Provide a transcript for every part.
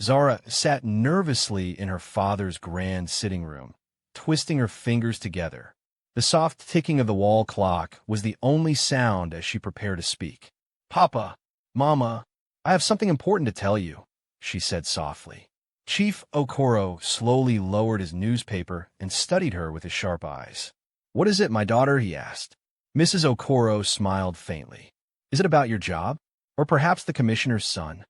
Zara sat nervously in her father's grand sitting room, twisting her fingers together. The soft ticking of the wall clock was the only sound as she prepared to speak. "Papa, Mama, I have something important to tell you," she said softly. Chief Okoro slowly lowered his newspaper and studied her with his sharp eyes. "What is it, my daughter?" he asked. Mrs. Okoro smiled faintly. "Is it about your job? Or perhaps the commissioner's son?"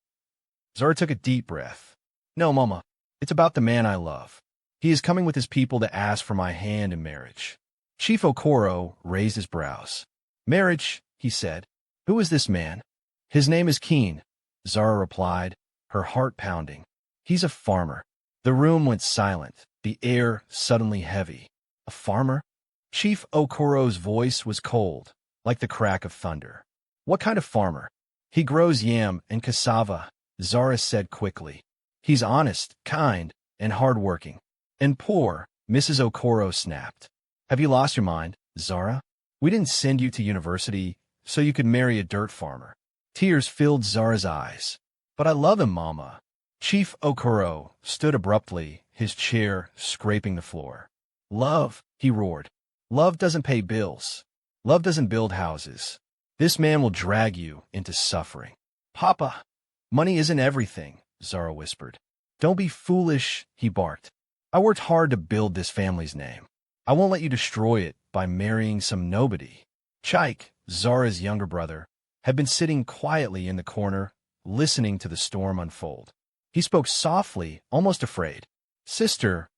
Zara took a deep breath. "No, Mama. It's about the man I love. He is coming with his people to ask for my hand in marriage." Chief Okoro raised his brows. "Marriage," he said. "Who is this man?" "His name is Kene," Zara replied, her heart pounding. "He's a farmer." The room went silent, the air suddenly heavy. "A farmer?" Chief Okoro's voice was cold, like the crack of thunder. "What kind of farmer?" "He grows yam and cassava," Zara said quickly. "He's honest, kind, and hard-working." "And poor," Mrs. Okoro snapped. "Have you lost your mind, Zara? We didn't send you to university so you could marry a dirt farmer." Tears filled Zara's eyes. "But I love him, Mama." Chief Okoro stood abruptly, his chair scraping the floor. "Love," he roared. "Love doesn't pay bills. Love doesn't build houses. This man will drag you into suffering." "Papa, money isn't everything," Zara whispered. "Don't be foolish," he barked. "I worked hard to build this family's name. I won't let you destroy it by marrying some nobody." Chike, Zara's younger brother, had been sitting quietly in the corner, listening to the storm unfold. He spoke softly, almost afraid. "Sister,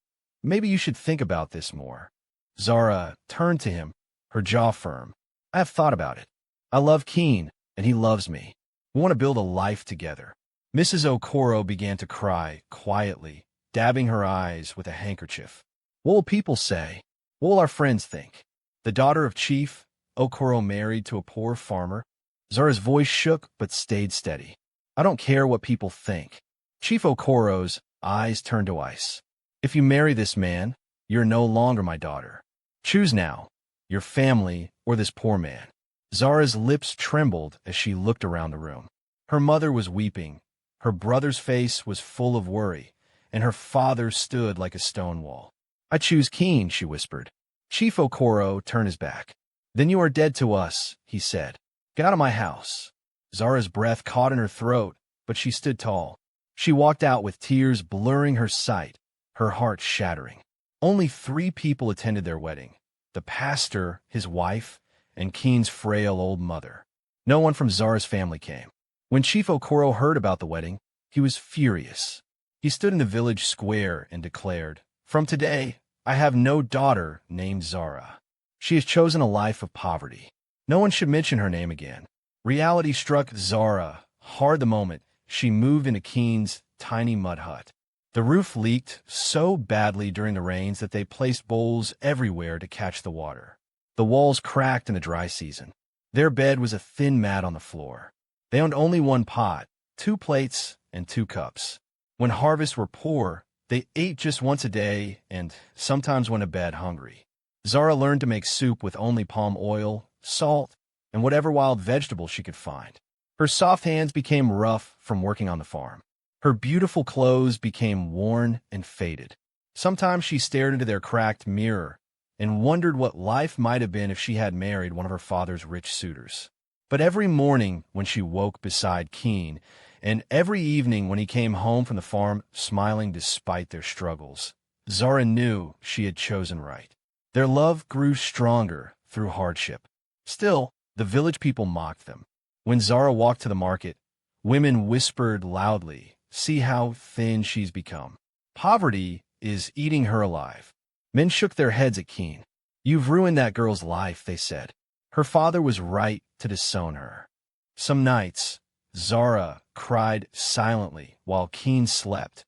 maybe you should think about this more." Zara turned to him, her jaw firm. "I have thought about it. I love Kene, and he loves me. We want to build a life together." Mrs. Okoro began to cry, quietly, dabbing her eyes with a handkerchief. "What will people say? What will our friends think? The daughter of Chief Okoro married to a poor farmer?" Zara's voice shook but stayed steady. "I don't care what people think." Chief Okoro's eyes turned to ice. "If you marry this man, you're no longer my daughter. Choose now, your family or this poor man." Zara's lips trembled as she looked around the room. Her mother was weeping, her brother's face was full of worry, and her father stood like a stone wall. "I choose Kene," she whispered. Chief Okoro turned his back. "Then you are dead to us," he said. "Get out of my house." Zara's breath caught in her throat, but she stood tall. She walked out with tears blurring her sight, her heart shattering. Only 3 people attended their wedding: the pastor, his wife, and Kene's frail old mother. No one from Zara's family came. When Chief Okoro heard about the wedding, he was furious. He stood in the village square and declared, "From today, I have no daughter named Zara. She has chosen a life of poverty. No one should mention her name again." Reality struck Zara hard the moment she moved into Kene's tiny mud hut. The roof leaked so badly during the rains that they placed bowls everywhere to catch the water. The walls cracked in the dry season. Their bed was a thin mat on the floor. They owned only 1 pot, 2 plates, and 2 cups. When harvests were poor, they ate just once a day and sometimes went to bed hungry. Zara learned to make soup with only palm oil, salt, and whatever wild vegetables she could find. Her soft hands became rough from working on the farm. Her beautiful clothes became worn and faded. Sometimes she stared into their cracked mirror and wondered what life might have been if she had married one of her father's rich suitors. But every morning when she woke beside Kene, and every evening when he came home from the farm smiling despite their struggles, Zara knew she had chosen right. Their love grew stronger through hardship. Still, the village people mocked them. When Zara walked to the market, women whispered loudly, "See how thin she's become. Poverty is eating her alive." Men shook their heads at Kene. "You've ruined that girl's life," they said. Her father was right to disown her. Some nights, Zara cried silently while Kene slept,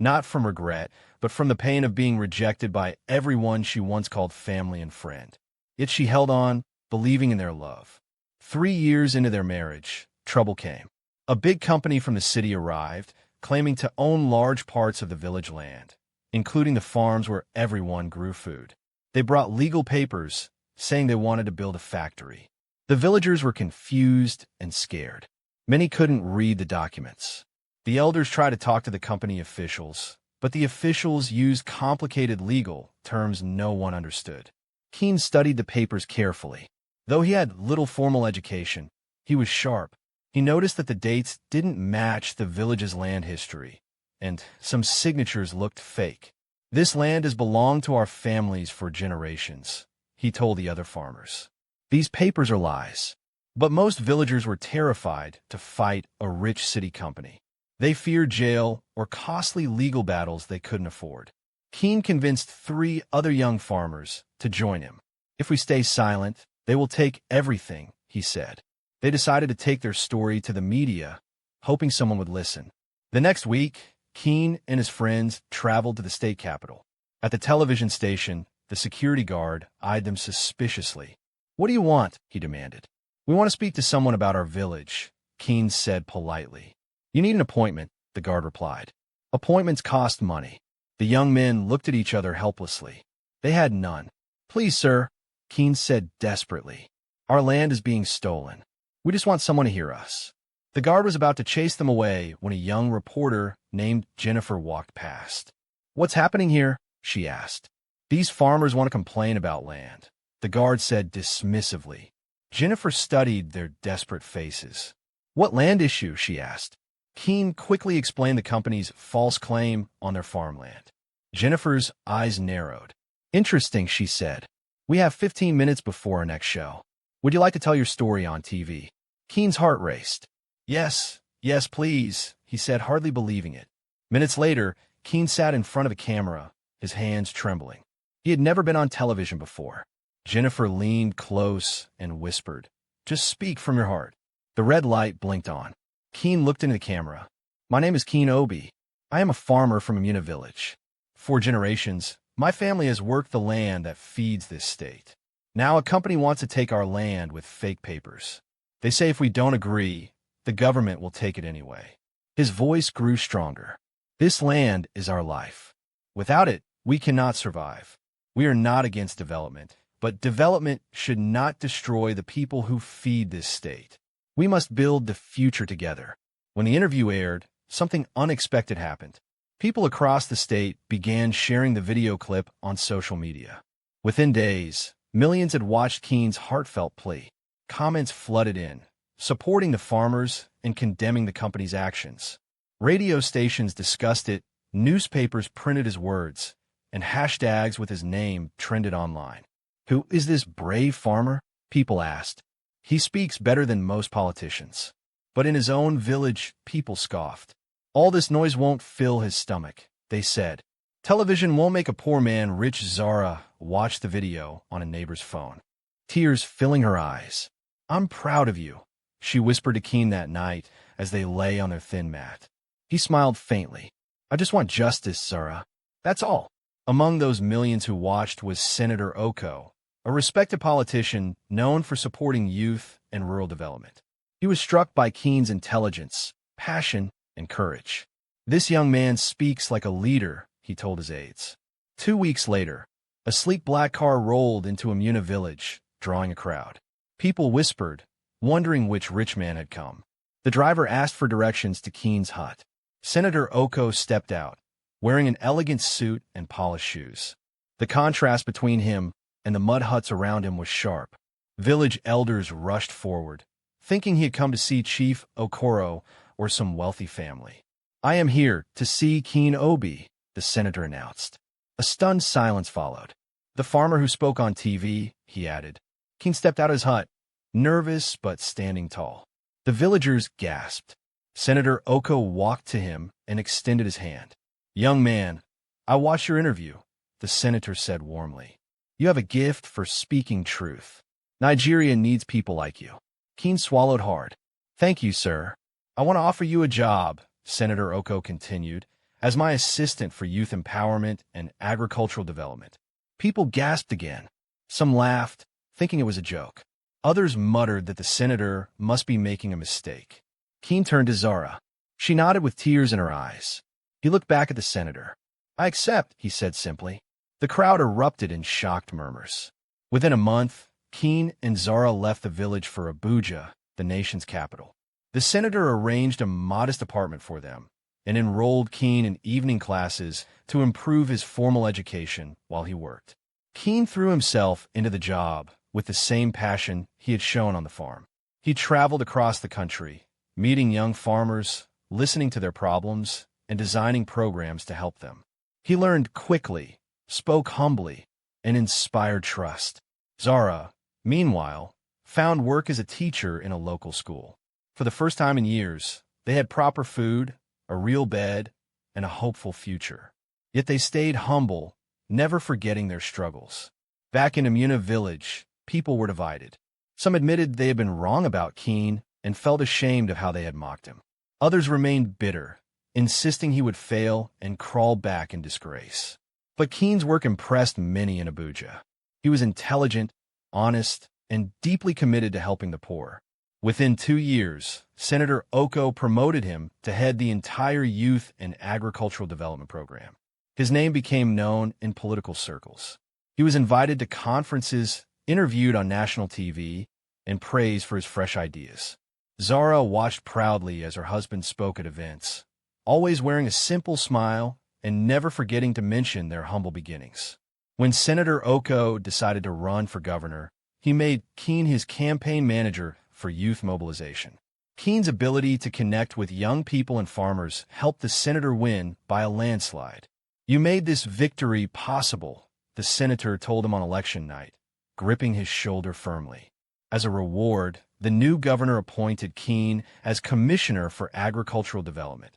not from regret, but from the pain of being rejected by everyone she once called family and friend. Yet she held on, believing in their love. 3 years into their marriage, trouble came. A big company from the city arrived, claiming to own large parts of the village land, including the farms where everyone grew food. They brought legal papers, saying they wanted to build a factory. The villagers were confused and scared. Many couldn't read the documents. The elders tried to talk to the company officials, but the officials used complicated legal terms no one understood. Kene studied the papers carefully. Though he had little formal education, he was sharp. He noticed that the dates didn't match the village's land history, and some signatures looked fake. "This land has belonged to our families for generations," he told the other farmers. "These papers are lies." But most villagers were terrified to fight a rich city company. They feared jail or costly legal battles they couldn't afford. Kene convinced 3 other young farmers to join him. "If we stay silent, they will take everything," he said. They decided to take their story to the media, hoping someone would listen. The next week, Kene and his friends traveled to the state capital. At the television station, the security guard eyed them suspiciously. "What do you want?" he demanded. "We want to speak to someone about our village," Kene said politely. "You need an appointment," the guard replied. "Appointments cost money." The young men looked at each other helplessly. They had none. "Please, sir," Kene said desperately. "Our land is being stolen. We just want someone to hear us." The guard was about to chase them away when a young reporter named Jennifer walked past. "What's happening here?" she asked. "These farmers want to complain about land," the guard said dismissively. Jennifer studied their desperate faces. "What land issue?" she asked. Kene quickly explained the company's false claim on their farmland. Jennifer's eyes narrowed. "Interesting," she said. "We have 15 minutes before our next show. Would you like to tell your story on TV?" Kene's heart raced. "Yes, yes, please," he said, hardly believing it. Minutes later, Kene sat in front of a camera, his hands trembling. He had never been on television before. Jennifer leaned close and whispered, "Just speak from your heart." The red light blinked on. Kene looked into the camera. "My name is Kene Obi. I am a farmer from Amuna village. For generations, my family has worked the land that feeds this state. Now a company wants to take our land with fake papers. They say if we don't agree, the government will take it anyway." His voice grew stronger. "This land is our life. Without it, we cannot survive. We are not against development, but development should not destroy the people who feed this state. We must build the future together." When the interview aired, something unexpected happened. People across the state began sharing the video clip on social media. Within days, millions had watched Kene's heartfelt plea. Comments flooded in, supporting the farmers and condemning the company's actions. Radio stations discussed it, newspapers printed his words, and hashtags with his name trended online. "Who is this brave farmer?" people asked. "He speaks better than most politicians." But in his own village, people scoffed. "All this noise won't fill his stomach," they said. "Television won't make a poor man rich." Zara watched the video on a neighbor's phone, tears filling her eyes. "I'm proud of you," she whispered to Kene that night as they lay on their thin mat. He smiled faintly. "I just want justice, Zara. That's all." Among those millions who watched was Senator Oko, a respected politician known for supporting youth and rural development. He was struck by Kene's intelligence, passion, and courage. "This young man speaks like a leader," he told his aides. 2 weeks later, a sleek black car rolled into Amuna village, drawing a crowd. People whispered, wondering which rich man had come. The driver asked for directions to Kene's hut. Senator Oko stepped out, wearing an elegant suit and polished shoes. The contrast between him and the mud huts around him was sharp. Village elders rushed forward, thinking he had come to see Chief Okoro or some wealthy family. "I am here to see Kene Obi," the senator announced. A stunned silence followed. "The farmer who spoke on TV," he added. Kene stepped out of his hut, nervous but standing tall. The villagers gasped. Senator Oko walked to him and extended his hand. "Young man, I watched your interview," the senator said warmly. "You have a gift for speaking truth. Nigeria needs people like you." Kene swallowed hard. "Thank you, sir. I want to offer you a job," Senator Oko continued, "as my assistant for youth empowerment and agricultural development." People gasped again. Some laughed, thinking it was a joke. Others muttered that the senator must be making a mistake. Kene turned to Zara. She nodded with tears in her eyes. He looked back at the senator. "I accept," he said simply. The crowd erupted in shocked murmurs. Within a month, Kene and Zara left the village for Abuja, the nation's capital. The senator arranged a modest apartment for them, and enrolled Kene in evening classes to improve his formal education while he worked. Kene threw himself into the job with the same passion he had shown on the farm. He traveled across the country, meeting young farmers, listening to their problems, and designing programs to help them. He learned quickly, spoke humbly, and inspired trust. Zara, meanwhile, found work as a teacher in a local school. For the first time in years, they had proper food, a real bed, and a hopeful future. Yet they stayed humble, never forgetting their struggles. Back in Amuna village, people were divided. Some admitted they had been wrong about Kene and felt ashamed of how they had mocked him. Others remained bitter, insisting he would fail and crawl back in disgrace. But Kene's work impressed many in Abuja. He was intelligent, honest, and deeply committed to helping the poor. Within 2 years, Senator Oko promoted him to head the entire youth and agricultural development program. His name became known in political circles. He was invited to conferences, interviewed on national TV, and praised for his fresh ideas. Zara watched proudly as her husband spoke at events, always wearing a simple smile and never forgetting to mention their humble beginnings. When Senator Oko decided to run for governor, he made Kene his campaign manager for youth mobilization. Kene's ability to connect with young people and farmers helped the senator win by a landslide. "You made this victory possible," the senator told him on election night, gripping his shoulder firmly. As a reward, the new governor appointed Kene as Commissioner for Agricultural Development,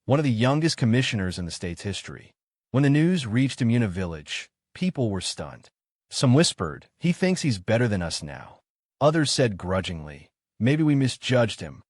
one of the youngest commissioners in the state's history. When the news reached Amuna village, people were stunned. Some whispered, "He thinks he's better than us now." Others said grudgingly, "Maybe we misjudged him."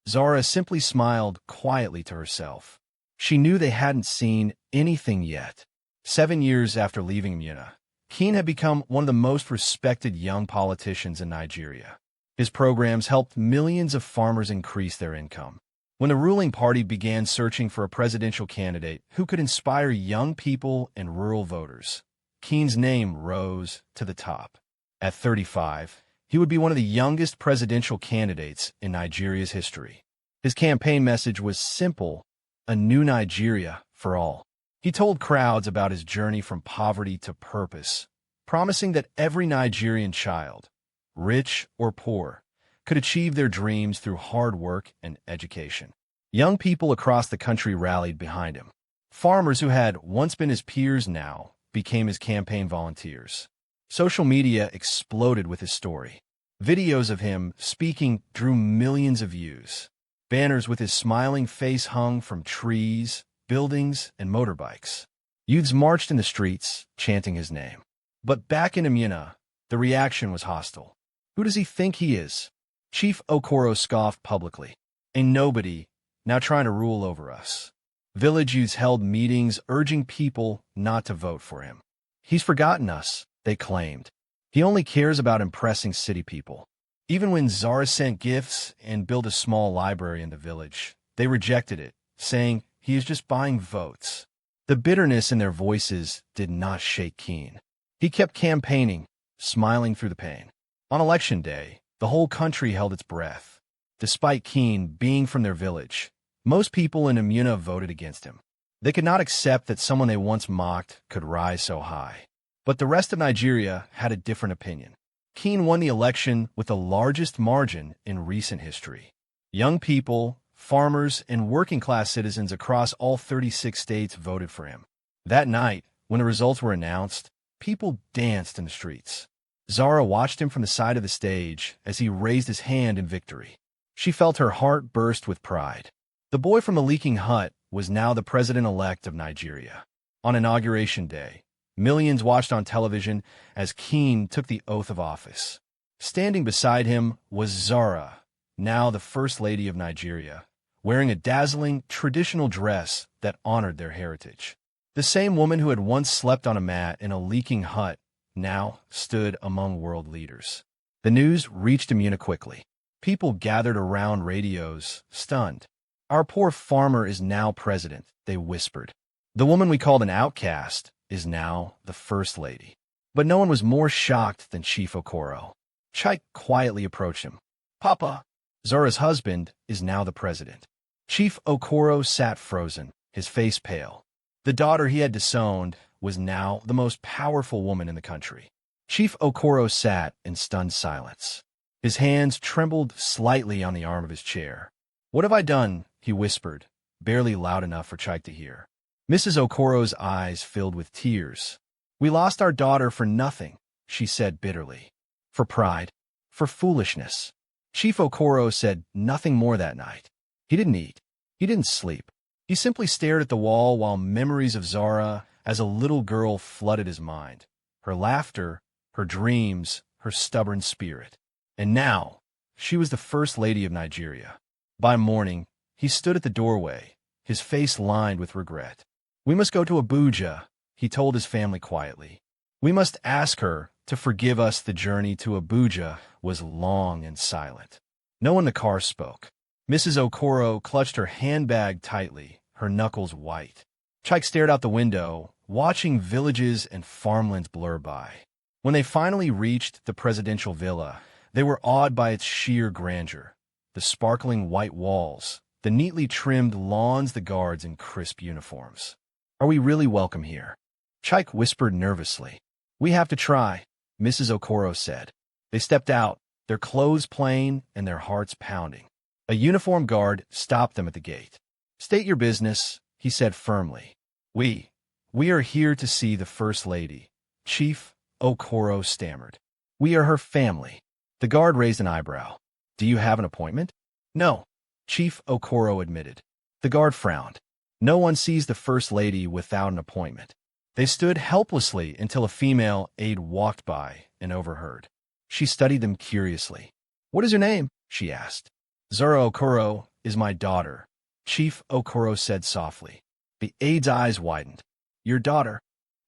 Zara simply smiled quietly to herself. She knew they hadn't seen anything yet. 7 years after leaving Amuna, Kene had become one of the most respected young politicians in Nigeria. His programs helped millions of farmers increase their income. When the ruling party began searching for a presidential candidate who could inspire young people and rural voters, Kene's name rose to the top. At 35, he would be one of the youngest presidential candidates in Nigeria's history. His campaign message was simple: a new Nigeria for all. He told crowds about his journey from poverty to purpose, promising that every Nigerian child, rich or poor, could achieve their dreams through hard work and education. Young people across the country rallied behind him. Farmers who had once been his peers now became his campaign volunteers. Social media exploded with his story. Videos of him speaking drew millions of views. Banners with his smiling face hung from trees, buildings, and motorbikes. Youths marched in the streets, chanting his name. But back in Amuna, the reaction was hostile. "Who does he think he is?" Chief Okoro scoffed publicly. "A nobody, now trying to rule over us." Village youths held meetings urging people not to vote for him. "He's forgotten us," they claimed. "He only cares about impressing city people." Even when Zara sent gifts and built a small library in the village, they rejected it, saying he is just buying votes. The bitterness in their voices did not shake Kene. He kept campaigning, smiling through the pain. On election day, the whole country held its breath. Despite Kene being from their village, most people in Amuna voted against him. They could not accept that someone they once mocked could rise so high. But the rest of Nigeria had a different opinion. Kene won the election with the largest margin in recent history. Young people, farmers, and working-class citizens across all 36 states voted for him. That night, when the results were announced, people danced in the streets. Zara watched him from the side of the stage as he raised his hand in victory. She felt her heart burst with pride. The boy from the leaking hut was now the president-elect of Nigeria. On Inauguration Day, millions watched on television as Kene took the oath of office. Standing beside him was Zara, now the First Lady of Nigeria, wearing a dazzling, traditional dress that honored their heritage. The same woman who had once slept on a mat in a leaking hut now stood among world leaders. The news reached Amuna quickly. People gathered around radios, stunned. "Our poor farmer is now president," they whispered. "The woman we called an outcast is now the First Lady." But no one was more shocked than Chief Okoro. Chike quietly approached him. "Papa, Zara's husband is now the president." Chief Okoro sat frozen, his face pale. The daughter he had disowned was now the most powerful woman in the country. Chief Okoro sat in stunned silence. His hands trembled slightly on the arm of his chair. "What have I done?" he whispered, barely loud enough for Chike to hear. Mrs. Okoro's eyes filled with tears. "We lost our daughter for nothing," she said bitterly. "For pride. For foolishness." Chief Okoro said nothing more that night. He didn't eat. He didn't sleep. He simply stared at the wall while memories of Zara as a little girl flooded his mind. Her laughter, her dreams, her stubborn spirit. And now, she was the First Lady of Nigeria. By morning, he stood at the doorway, his face lined with regret. "We must go to Abuja," he told his family quietly. "We must ask her to forgive us." The journey to Abuja was long and silent. No one in the car spoke. Mrs. Okoro clutched her handbag tightly, her knuckles white. Chike stared out the window, watching villages and farmlands blur by. When they finally reached the presidential villa, they were awed by its sheer grandeur. The sparkling white walls, the neatly trimmed lawns, the guards in crisp uniforms. "Are we really welcome here?" Chike whispered nervously. "We have to try," Mrs. Okoro said. They stepped out, their clothes plain and their hearts pounding. A uniformed guard stopped them at the gate. "State your business," he said firmly. We are here to see the First Lady," Chief Okoro stammered. "We are her family." The guard raised an eyebrow. "Do you have an appointment?" "No," Chief Okoro admitted. The guard frowned. "No one sees the First Lady without an appointment." They stood helplessly until a female aide walked by and overheard. She studied them curiously. "What is your name?" she asked. "Zara Okoro is my daughter," Chief Okoro said softly. The aide's eyes widened. "Your daughter?"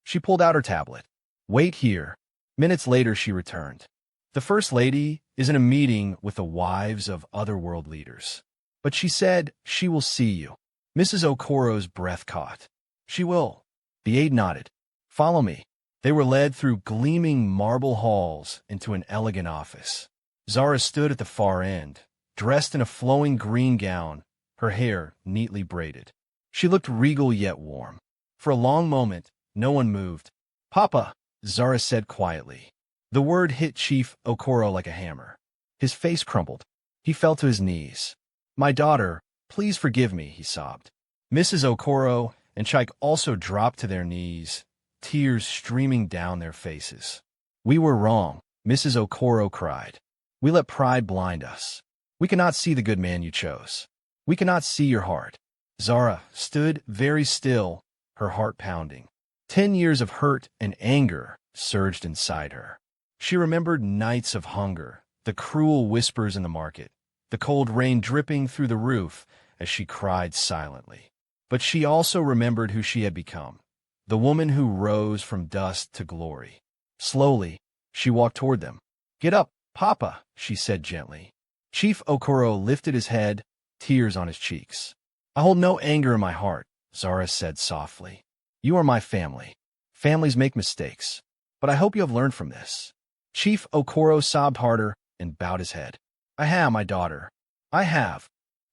She pulled out her tablet. "Wait here." Minutes later she returned. "The First Lady is in a meeting with the wives of other world leaders. But she said she will see you." Mrs. Okoro's breath caught. "She will." The aide nodded. "Follow me." They were led through gleaming marble halls into an elegant office. Zara stood at the far end, dressed in a flowing green gown, her hair neatly braided. She looked regal yet warm. For a long moment, no one moved. "Papa," Zara said quietly. The word hit Chief Okoro like a hammer. His face crumpled. He fell to his knees. "My daughter, please forgive me," he sobbed. Mrs. Okoro and Chike also dropped to their knees, tears streaming down their faces. "We were wrong," Mrs. Okoro cried. "We let pride blind us. We cannot see the good man you chose. We cannot see your heart." Zara stood very still, her heart pounding. 10 years of hurt and anger surged inside her. She remembered nights of hunger, the cruel whispers in the market, the cold rain dripping through the roof as she cried silently. But she also remembered who she had become, the woman who rose from dust to glory. Slowly, she walked toward them. "Get up, Papa," she said gently. Chief Okoro lifted his head, tears on his cheeks. "I hold no anger in my heart," Zara said softly. "You are my family. Families make mistakes, but I hope you have learned from this." Chief Okoro sobbed harder and bowed his head. "I have, my daughter. I have."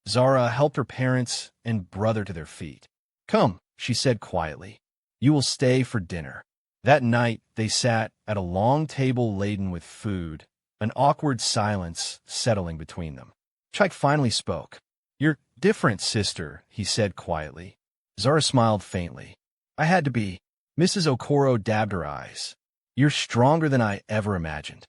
Zara helped her parents and brother to their feet. "Come," she said quietly. "You will stay for dinner." That night, they sat at a long table laden with food, an awkward silence settling between them. Chike finally spoke. "You're different, sister," he said quietly. Zara smiled faintly. "I had to be." Mrs. Okoro dabbed her eyes. "You're stronger than I ever imagined."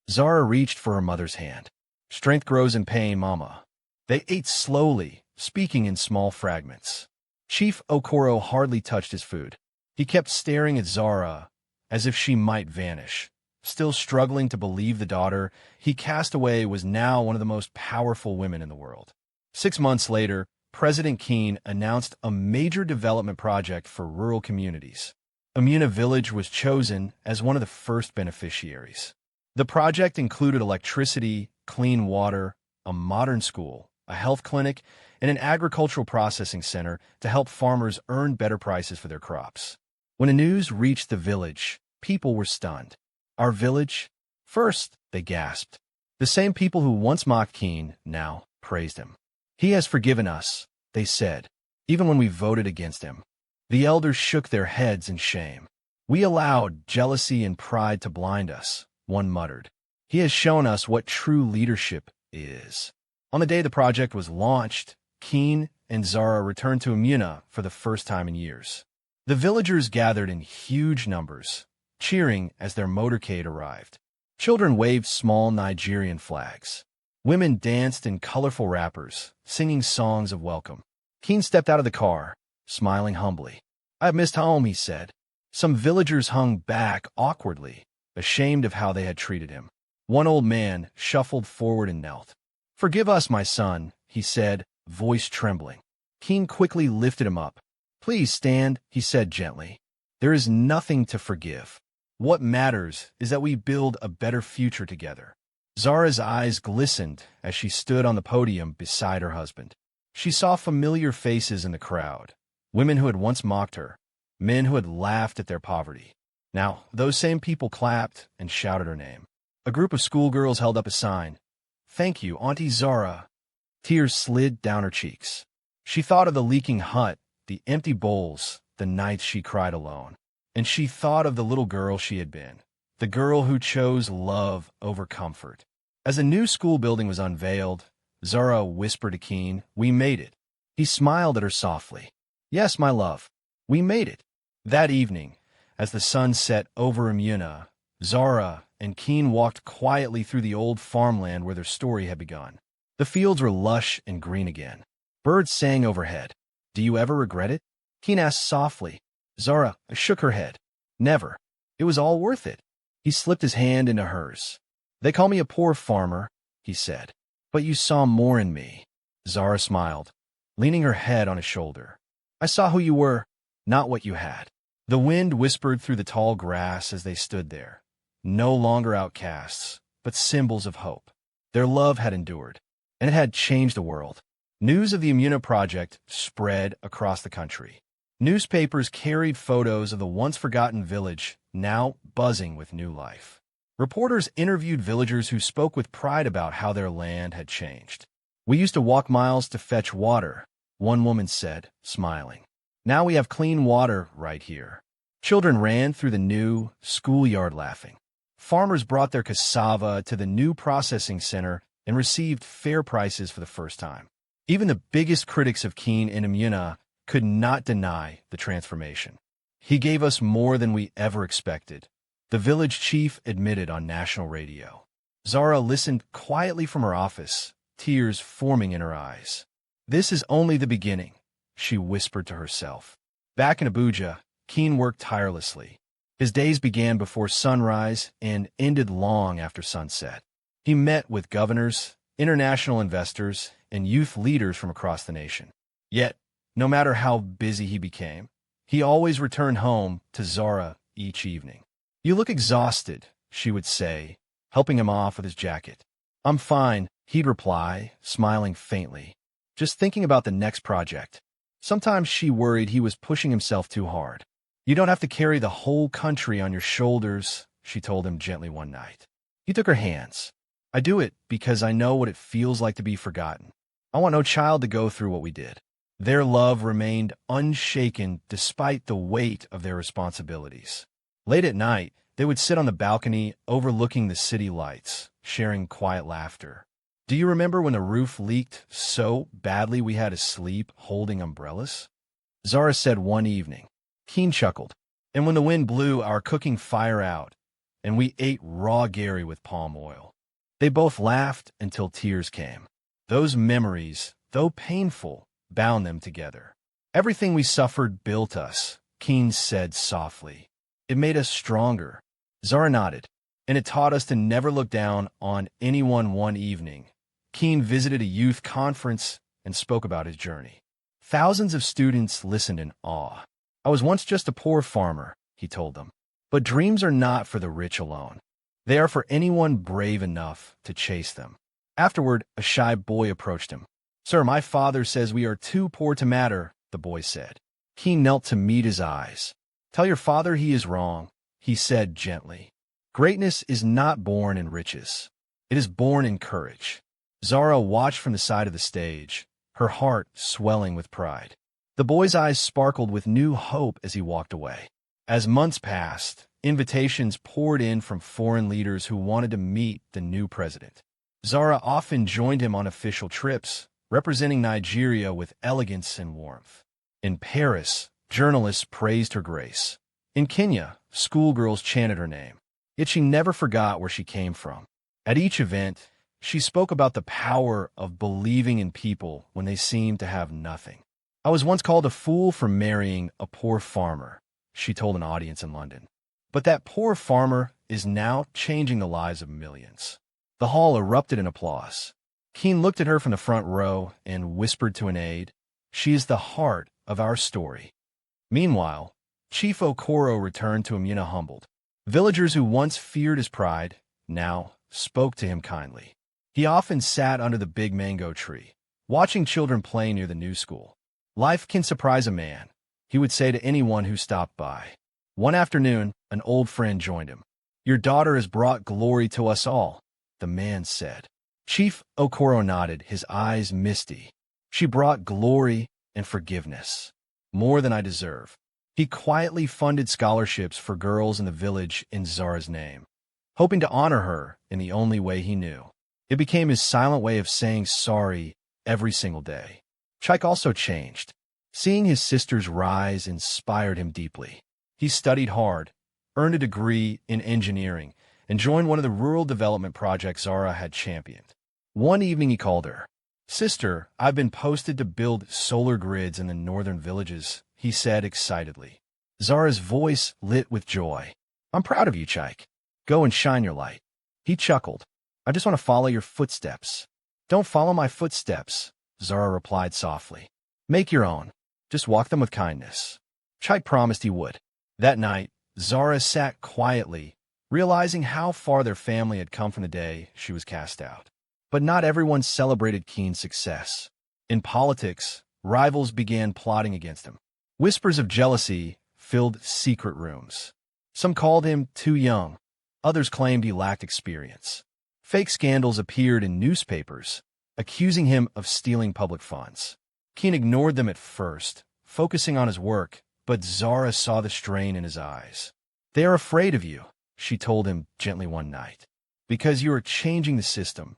Zara reached for her mother's hand. "Strength grows in pain, Mama." They ate slowly, speaking in small fragments. Chief Okoro hardly touched his food. He kept staring at Zara as if she might vanish. Still struggling to believe the daughter he cast away was now one of the most powerful women in the world. 6 months later, President Kene announced a major development project for rural communities. Amuna Village was chosen as one of the first beneficiaries. The project included electricity, clean water, a modern school, a health clinic, and an agricultural processing center to help farmers earn better prices for their crops. When the news reached the village, people were stunned. "Our village? First," they gasped. The same people who once mocked Kene now praised him. "He has forgiven us," they said, even when we voted against him. The elders shook their heads in shame. We allowed jealousy and pride to blind us, one muttered. He has shown us what true leadership is. On the day the project was launched, Kene and Zara returned to Amuna for the first time in years. The villagers gathered in huge numbers, cheering as their motorcade arrived. Children waved small Nigerian flags. Women danced in colorful wrappers, singing songs of welcome. Kene stepped out of the car, smiling humbly. "I've missed home," he said. Some villagers hung back awkwardly, ashamed of how they had treated him. One old man shuffled forward and knelt. "Forgive us, my son," he said, voice trembling. Kene quickly lifted him up. "Please stand," he said gently. "There is nothing to forgive. What matters is that we build a better future together." Zara's eyes glistened as she stood on the podium beside her husband. She saw familiar faces in the crowd, women who had once mocked her, men who had laughed at their poverty. Now, those same people clapped and shouted her name. A group of schoolgirls held up a sign. "Thank you, Auntie Zara." Tears slid down her cheeks. She thought of the leaking hut, the empty bowls, the nights she cried alone. And she thought of the little girl she had been, the girl who chose love over comfort. As a new school building was unveiled, Zara whispered to Kene, "We made it." He smiled at her softly. "Yes, my love, we made it." That evening, as the sun set over Amuna, Zara and Kene walked quietly through the old farmland where their story had begun. The fields were lush and green again. Birds sang overhead. "Do you ever regret it?" Kene asked softly. Zara shook her head. "Never. It was all worth it." He slipped his hand into hers. "They call me a poor farmer," he said. "But you saw more in me." Zara smiled, leaning her head on his shoulder. "I saw who you were, not what you had." The wind whispered through the tall grass as they stood there, no longer outcasts, but symbols of hope. Their love had endured, and it had changed the world. News of the Amuna project spread across the country. Newspapers carried photos of the once-forgotten village, now buzzing with new life. Reporters interviewed villagers who spoke with pride about how their land had changed. "We used to walk miles to fetch water," one woman said, smiling. "Now we have clean water right here." Children ran through the new schoolyard laughing. Farmers brought their cassava to the new processing center and received fair prices for the first time. Even the biggest critics of Kene and Amuna could not deny the transformation. "He gave us more than we ever expected," the village chief admitted on national radio. Zara listened quietly from her office, tears forming in her eyes. "This is only the beginning," she whispered to herself. Back in Abuja, Kene worked tirelessly. His days began before sunrise and ended long after sunset. He met with governors, international investors, and youth leaders from across the nation. Yet, no matter how busy he became, he always returned home to Zara each evening. "You look exhausted," she would say, helping him off with his jacket. "I'm fine," he'd reply, smiling faintly, "just thinking about the next project." Sometimes she worried he was pushing himself too hard. "You don't have to carry the whole country on your shoulders," she told him gently one night. He took her hands. "I do it because I know what it feels like to be forgotten. I want no child to go through what we did." Their love remained unshaken despite the weight of their responsibilities. Late at night, they would sit on the balcony overlooking the city lights, sharing quiet laughter. "Do you remember when the roof leaked so badly we had to sleep holding umbrellas?" Zara said one evening. Kene chuckled. "And when the wind blew our cooking fire out, and we ate raw Gary with palm oil." They both laughed until tears came. Those memories, though painful, bound them together. "Everything we suffered built us," Kene said softly. "It made us stronger." Zara nodded. "And it taught us to never look down on anyone." One evening, Kene visited a youth conference and spoke about his journey. Thousands of students listened in awe. "I was once just a poor farmer," he told them. "But dreams are not for the rich alone. They are for anyone brave enough to chase them." Afterward, a shy boy approached him. "Sir, my father says we are too poor to matter," the boy said. Kene knelt to meet his eyes. "Tell your father he is wrong," he said gently. "Greatness is not born in riches. It is born in courage." Zara watched from the side of the stage, her heart swelling with pride. The boy's eyes sparkled with new hope as he walked away. As months passed, invitations poured in from foreign leaders who wanted to meet the new president. Zara often joined him on official trips, representing Nigeria with elegance and warmth. In Paris, journalists praised her grace. In Kenya, schoolgirls chanted her name. Yet she never forgot where she came from. At each event, she spoke about the power of believing in people when they seemed to have nothing. "I was once called a fool for marrying a poor farmer," she told an audience in London. "But that poor farmer is now changing the lives of millions." The hall erupted in applause. Kene looked at her from the front row and whispered to an aide, "She is the heart of our story." Meanwhile, Chief Okoro returned to Amina humbled. Villagers who once feared his pride now spoke to him kindly. He often sat under the big mango tree, watching children play near the new school. "Life can surprise a man," he would say to anyone who stopped by. One afternoon, an old friend joined him. "Your daughter has brought glory to us all," the man said. Chief Okoro nodded, his eyes misty. "She brought glory and forgiveness. More than I deserve." He quietly funded scholarships for girls in the village in Zara's name, hoping to honor her in the only way he knew. It became his silent way of saying sorry every single day. Chike also changed. Seeing his sisters rise inspired him deeply. He studied hard, earned a degree in engineering, and joined one of the rural development projects Zara had championed. One evening he called her. "Sister, I've been posted to build solar grids in the northern villages," he said excitedly. Zara's voice lit with joy. "I'm proud of you, Chike. Go and shine your light." He chuckled. "I just want to follow your footsteps." "Don't follow my footsteps," Zara replied softly. "Make your own. Just walk them with kindness." Chike promised he would. That night, Zara sat quietly, realizing how far their family had come from the day she was cast out. But not everyone celebrated Kene's success. In politics, rivals began plotting against him. Whispers of jealousy filled secret rooms. Some called him too young. Others claimed he lacked experience. Fake scandals appeared in newspapers, accusing him of stealing public funds. Kene ignored them at first, focusing on his work, but Zara saw the strain in his eyes. "They are afraid of you," she told him gently one night, "because you are changing the system."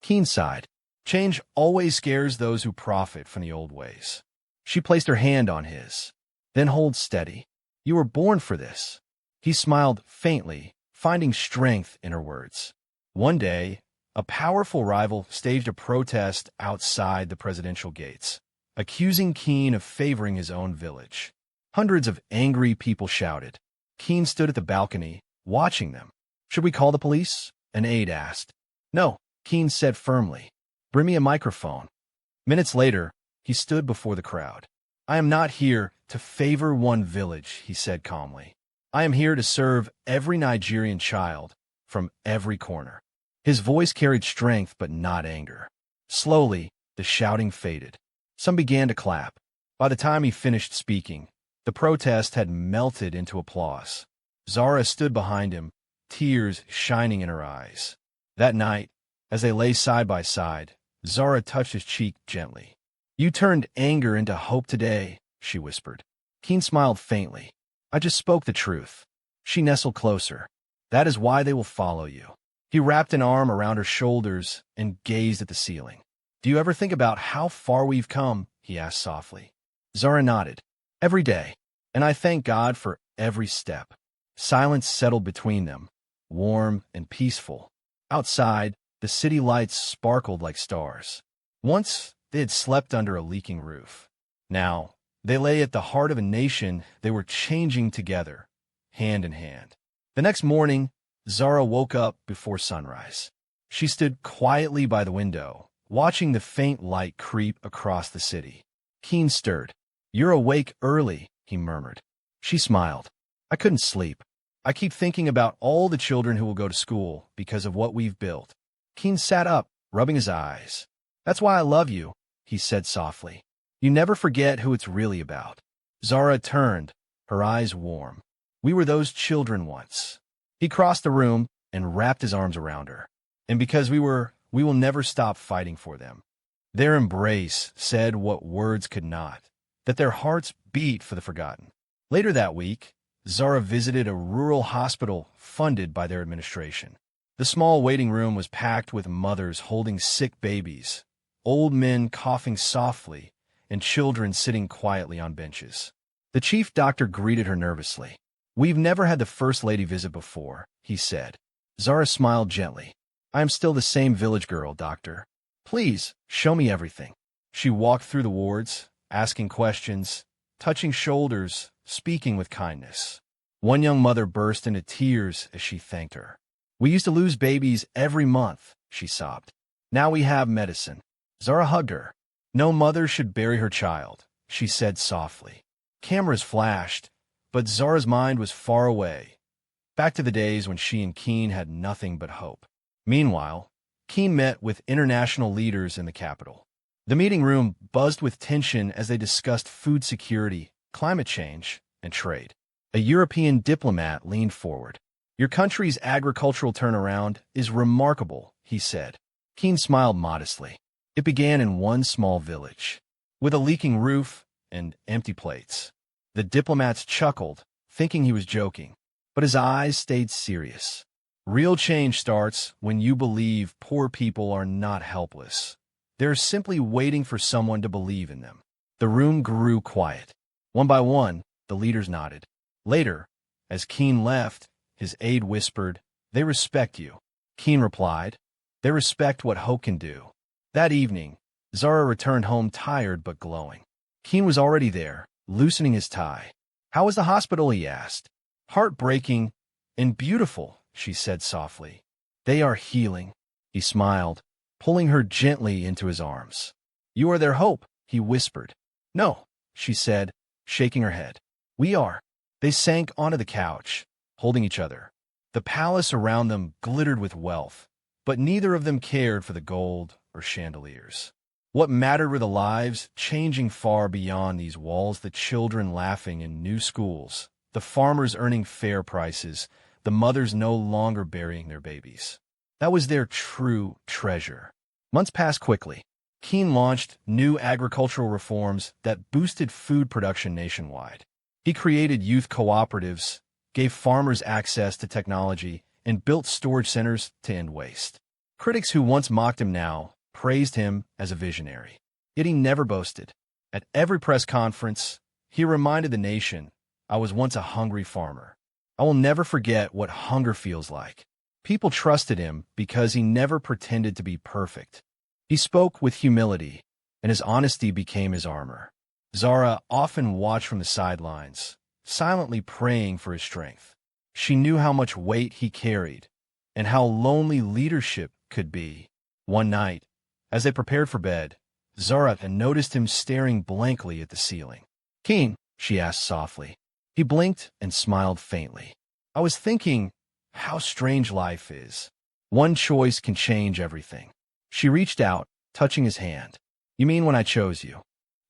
Kene sighed. Change always scares those who profit from the old ways. She placed her hand on his. "Then hold steady. You were born for this." He smiled faintly, finding strength in her words. One day, a powerful rival staged a protest outside the presidential gates, accusing Kene of favoring his own village. Hundreds of angry people shouted. Kene stood at the balcony, watching them. "Should we call the police?" an aide asked. "No," Kene said firmly. "Bring me a microphone." Minutes later, he stood before the crowd. "I am not here to favor one village," he said calmly. "I am here to serve every Nigerian child from every corner." His voice carried strength but not anger. Slowly, the shouting faded. Some began to clap. By the time he finished speaking, the protest had melted into applause. Zara stood behind him, tears shining in her eyes. That night, as they lay side by side, Zara touched his cheek gently. "You turned anger into hope today," she whispered. Kene smiled faintly. "I just spoke the truth." She nestled closer. "That is why they will follow you." He wrapped an arm around her shoulders and gazed at the ceiling. "Do you ever think about how far we've come?" he asked softly. Zara nodded. "Every day, and I thank God for every step." Silence settled between them, warm and peaceful. Outside, the city lights sparkled like stars. Once, they had slept under a leaking roof. Now, they lay at the heart of a nation they were changing together, hand in hand. The next morning, Zara woke up before sunrise. She stood quietly by the window, watching the faint light creep across the city. Kene stirred. "You're awake early," he murmured. She smiled. "I couldn't sleep. I keep thinking about all the children who will go to school because of what we've built." Kene sat up, rubbing his eyes. "That's why I love you," he said softly. "You never forget who it's really about." Zara turned, her eyes warm. "We were those children once." He crossed the room and wrapped his arms around her. "And because we will never stop fighting for them." Their embrace said what words could not, that their hearts beat for the forgotten. Later that week, Zara visited a rural hospital funded by their administration. The small waiting room was packed with mothers holding sick babies, old men coughing softly, and children sitting quietly on benches. The chief doctor greeted her nervously. "We've never had the First Lady visit before," he said. Zara smiled gently. "I am still the same village girl, doctor. Please, show me everything." She walked through the wards, asking questions, touching shoulders, speaking with kindness. One young mother burst into tears as she thanked her. "We used to lose babies every month," she sobbed. "Now we have medicine." Zara hugged her. "No mother should bury her child," she said softly. Cameras flashed, but Zara's mind was far away, back to the days when she and Kene had nothing but hope. Meanwhile, Kene met with international leaders in the capital. The meeting room buzzed with tension as they discussed food security, climate change, and trade. A European diplomat leaned forward. "Your country's agricultural turnaround is remarkable," he said. Kene smiled modestly. "It began in one small village, with a leaking roof and empty plates." The diplomats chuckled, thinking he was joking, but his eyes stayed serious. "Real change starts when you believe poor people are not helpless. They're simply waiting for someone to believe in them." The room grew quiet. One by one, the leaders nodded. Later, as Kene left, his aide whispered, "They respect you." Kene replied, "They respect what hope can do." That evening, Zara returned home tired but glowing. Kene was already there, loosening his tie. "How was the hospital?" he asked. "Heartbreaking and beautiful," she said softly. "They are healing." He smiled, pulling her gently into his arms. "You are their hope," he whispered. "No," she said, shaking her head. "We are." They sank onto the couch, holding each other. The palace around them glittered with wealth, but neither of them cared for the gold or chandeliers. What mattered were the lives changing far beyond these walls, the children laughing in new schools, the farmers earning fair prices, the mothers no longer burying their babies. That was their true treasure. Months passed quickly. Kene launched new agricultural reforms that boosted food production nationwide. He created youth cooperatives, gave farmers access to technology, and built storage centers to end waste. Critics who once mocked him now praised him as a visionary. Yet he never boasted. At every press conference, he reminded the nation, "I was once a hungry farmer. I will never forget what hunger feels like." People trusted him because he never pretended to be perfect. He spoke with humility, and his honesty became his armor. Zara often watched from the sidelines, silently praying for his strength. She knew how much weight he carried, and how lonely leadership could be. One night, as they prepared for bed, Zara noticed him staring blankly at the ceiling. "Kene," she asked softly. He blinked and smiled faintly. "I was thinking how strange life is. One choice can change everything." She reached out, touching his hand. "You mean when I chose you?"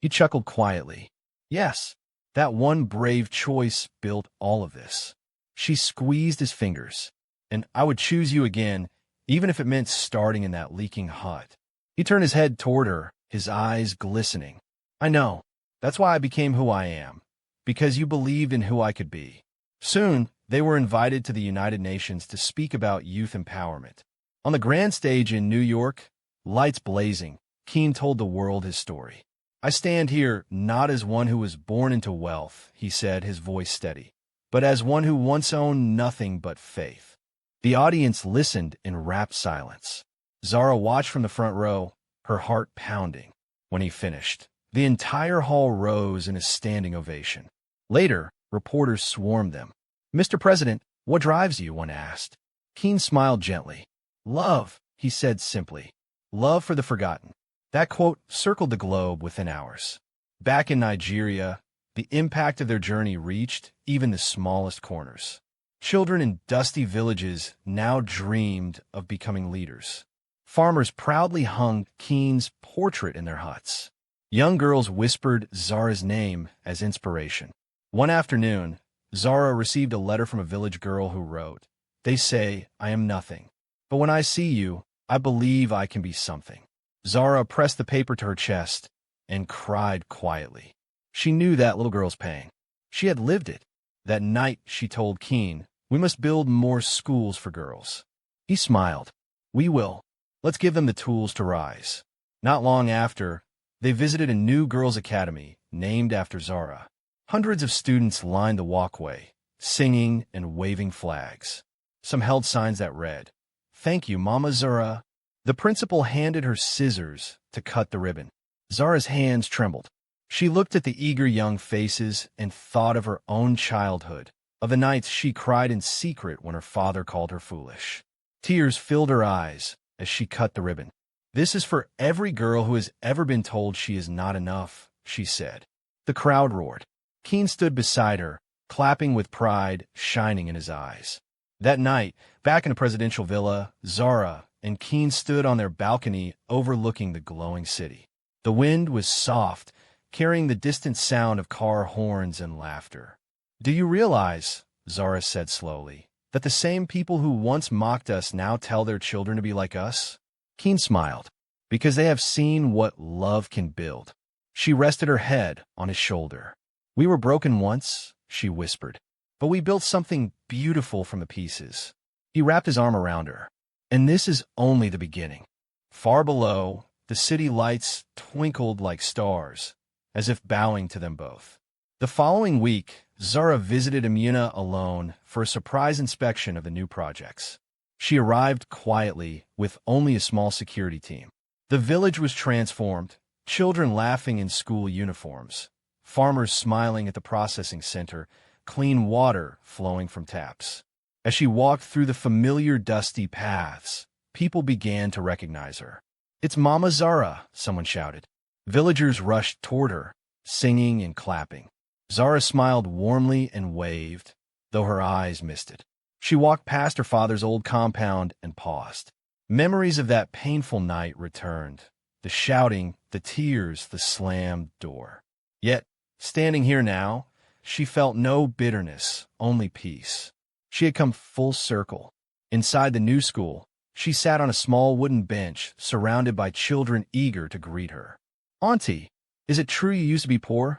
He chuckled quietly. "Yes, that one brave choice built all of this." She squeezed his fingers. "And I would choose you again, even if it meant starting in that leaking hut." He turned his head toward her, his eyes glistening. "I know. That's why I became who I am. Because you believed in who I could be." Soon, they were invited to the United Nations to speak about youth empowerment. On the grand stage in New York, lights blazing, Kene told the world his story. "I stand here not as one who was born into wealth," he said, his voice steady, "but as one who once owned nothing but faith." The audience listened in rapt silence. Zara watched from the front row, her heart pounding. When he finished, the entire hall rose in a standing ovation. Later, reporters swarmed them. "Mr. President, what drives you?" one asked. Kene smiled gently. "Love," he said simply. "Love for the forgotten." That quote circled the globe within hours. Back in Nigeria, the impact of their journey reached even the smallest corners. Children in dusty villages now dreamed of becoming leaders. Farmers proudly hung Kene's portrait in their huts. Young girls whispered Zara's name as inspiration. One afternoon, Zara received a letter from a village girl who wrote, "They say I am nothing, but when I see you, I believe I can be something." Zara pressed the paper to her chest and cried quietly. She knew that little girl's pain. She had lived it. That night she told Kene, "We must build more schools for girls." He smiled. "We will. Let's give them the tools to rise." Not long after, they visited a new girls' academy named after Zara. Hundreds of students lined the walkway, singing and waving flags. Some held signs that read, "Thank you, Mama Zara." The principal handed her scissors to cut the ribbon. Zara's hands trembled. She looked at the eager young faces and thought of her own childhood, of the nights she cried in secret when her father called her foolish. Tears filled her eyes as she cut the ribbon. "This is for every girl who has ever been told she is not enough," she said. The crowd roared. Kene stood beside her, clapping with pride shining in his eyes. That night, back in a presidential villa, Zara and Kene stood on their balcony overlooking the glowing city. The wind was soft, carrying the distant sound of car horns and laughter. "Do you realize," Zara said slowly, "that the same people who once mocked us now tell their children to be like us?" Kene smiled, "Because they have seen what love can build." She rested her head on his shoulder. "We were broken once," she whispered, "but we built something beautiful from the pieces." He wrapped his arm around her. "And this is only the beginning." Far below, the city lights twinkled like stars, as if bowing to them both. The following week, Zara visited Amuna alone for a surprise inspection of the new projects. She arrived quietly with only a small security team. The village was transformed, children laughing in school uniforms, farmers smiling at the processing center, clean water flowing from taps. As she walked through the familiar dusty paths, people began to recognize her. "It's Mama Zara," someone shouted. Villagers rushed toward her, singing and clapping. Zara smiled warmly and waved, though her eyes misted. She walked past her father's old compound and paused. Memories of that painful night returned. The shouting, the tears, the slammed door. Yet, standing here now, she felt no bitterness, only peace. She had come full circle. Inside the new school, she sat on a small wooden bench, surrounded by children eager to greet her. "Auntie, is it true you used to be poor?"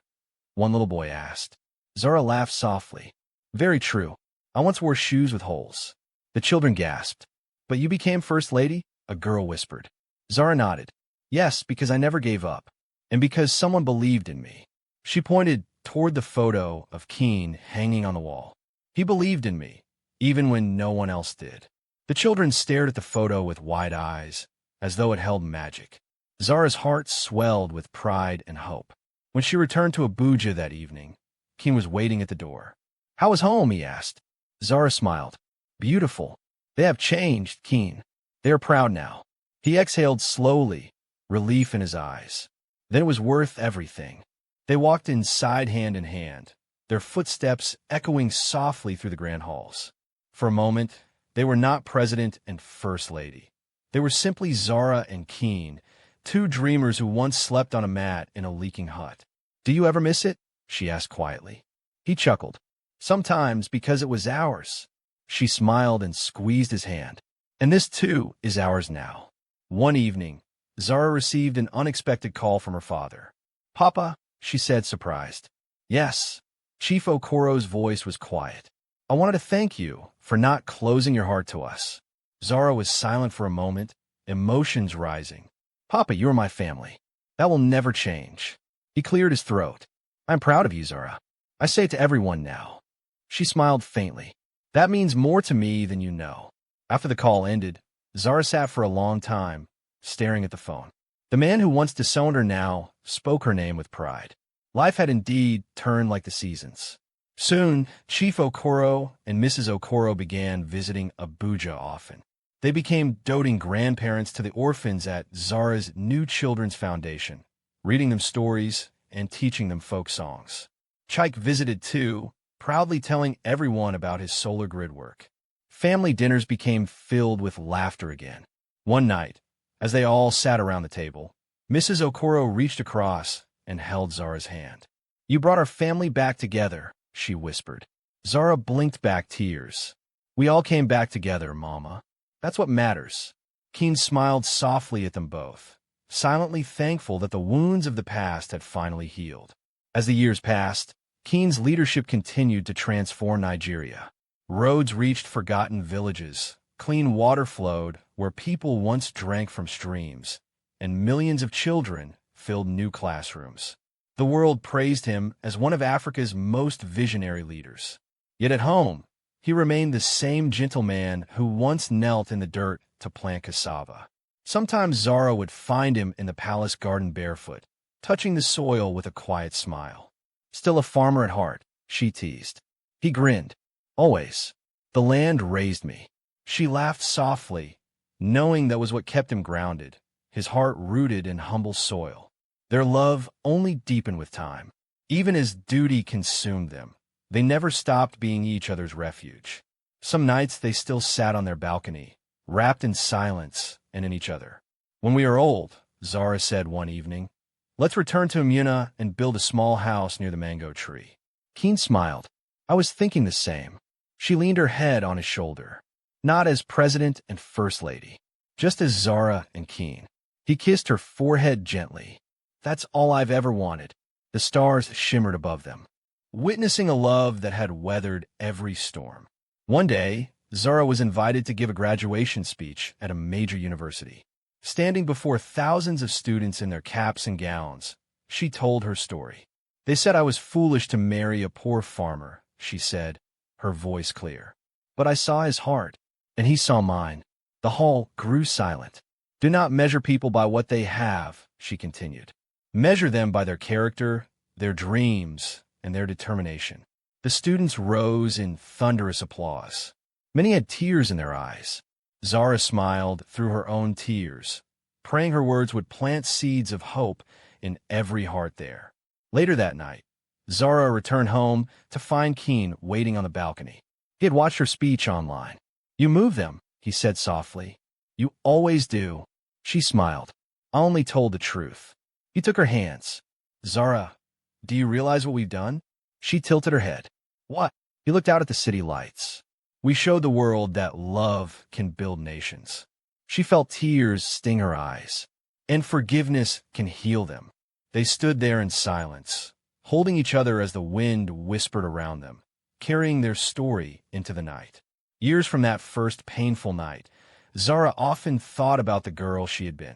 one little boy asked. Zara laughed softly. "Very true. I once wore shoes with holes." The children gasped. "But you became First Lady?" a girl whispered. Zara nodded. "Yes, because I never gave up, and because someone believed in me." She pointed toward the photo of Kene hanging on the wall. "He believed in me, even when no one else did." The children stared at the photo with wide eyes, as though it held magic. Zara's heart swelled with pride and hope. When she returned to Abuja that evening, Kene was waiting at the door. "How was home?" he asked. Zara smiled. "Beautiful. They have changed, Kene. They are proud now." He exhaled slowly, relief in his eyes. Then it was worth everything. They walked inside hand in hand, their footsteps echoing softly through the grand halls. For a moment, they were not President and First Lady. They were simply Zara and Kene, two dreamers who once slept on a mat in a leaking hut. "Do you ever miss it?" she asked quietly. He chuckled. "Sometimes, because it was ours." She smiled and squeezed his hand. "And this, too, is ours now." One evening, Zara received an unexpected call from her father. "Papa," she said, surprised. "Yes." Chief Okoro's voice was quiet. "I wanted to thank you for not closing your heart to us." Zara was silent for a moment, emotions rising. "Papa, you are my family. That will never change." He cleared his throat. "I'm proud of you, Zara. I say it to everyone now." She smiled faintly. "That means more to me than you know." After the call ended, Zara sat for a long time, staring at the phone. The man who once disowned her now spoke her name with pride. Life had indeed turned like the seasons. Soon, Chief Okoro and Mrs. Okoro began visiting Abuja often. They became doting grandparents to the orphans at Zara's New Children's Foundation, reading them stories and teaching them folk songs. Chike visited too, proudly telling everyone about his solar grid work. Family dinners became filled with laughter again. One night, as they all sat around the table, Mrs. Okoro reached across and held Zara's hand. "You brought our family back together," she whispered. Zara blinked back tears. "We all came back together, Mama. That's what matters." Kene smiled softly at them both. silently thankful that the wounds of the past had finally healed. As the years passed, Kene's leadership continued to transform Nigeria. Roads reached forgotten villages, clean water flowed where people once drank from streams, and millions of children filled new classrooms. The world praised him as one of Africa's most visionary leaders. Yet at home, he remained the same gentleman who once knelt in the dirt to plant cassava. Sometimes Zara would find him in the palace garden barefoot, touching the soil with a quiet smile. Still a farmer at heart, she teased. He grinned. Always. The land raised me. She laughed softly, knowing that was what kept him grounded, his heart rooted in humble soil. Their love only deepened with time. Even as duty consumed them, they never stopped being each other's refuge. Some nights they still sat on their balcony, wrapped in silence and in each other. When we are old, Zara said one evening, let's return to Amuna and build a small house near the mango tree. Kene smiled. I was thinking the same. She leaned her head on his shoulder. Not as president and first lady, just as Zara and Kene. He kissed her forehead gently. That's all I've ever wanted. The stars shimmered above them, witnessing a love that had weathered every storm. One day, Zara was invited to give a graduation speech at a major university. Standing before thousands of students in their caps and gowns, she told her story. They said I was foolish to marry a poor farmer, she said, her voice clear. But I saw his heart, and he saw mine. The hall grew silent. Do not measure people by what they have, she continued. Measure them by their character, their dreams, and their determination. The students rose in thunderous applause. Many had tears in their eyes. Zara smiled through her own tears, praying her words would plant seeds of hope in every heart there. Later that night, Zara returned home to find Kene waiting on the balcony. He had watched her speech online. You move them, he said softly. You always do. She smiled. I only told the truth. He took her hands. Zara, do you realize what we've done? She tilted her head. What? He looked out at the city lights. We showed the world that love can build nations. She felt tears sting her eyes. And forgiveness can heal them. They stood there in silence, holding each other as the wind whispered around them, carrying their story into the night. Years from that first painful night, Zara often thought about the girl she had been,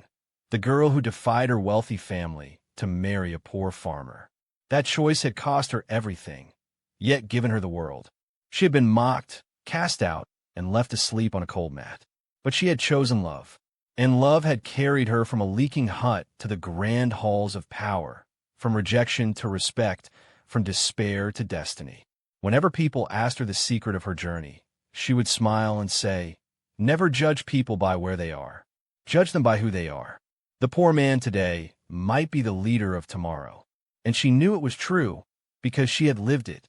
the girl who defied her wealthy family to marry a poor farmer. That choice had cost her everything, yet given her the world. She had been mocked, cast out, and left to sleep on a cold mat. But she had chosen love, and love had carried her from a leaking hut to the grand halls of power, from rejection to respect, from despair to destiny. Whenever people asked her the secret of her journey, she would smile and say, never judge people by where they are. Judge them by who they are. The poor man today might be the leader of tomorrow. And she knew it was true because she had lived it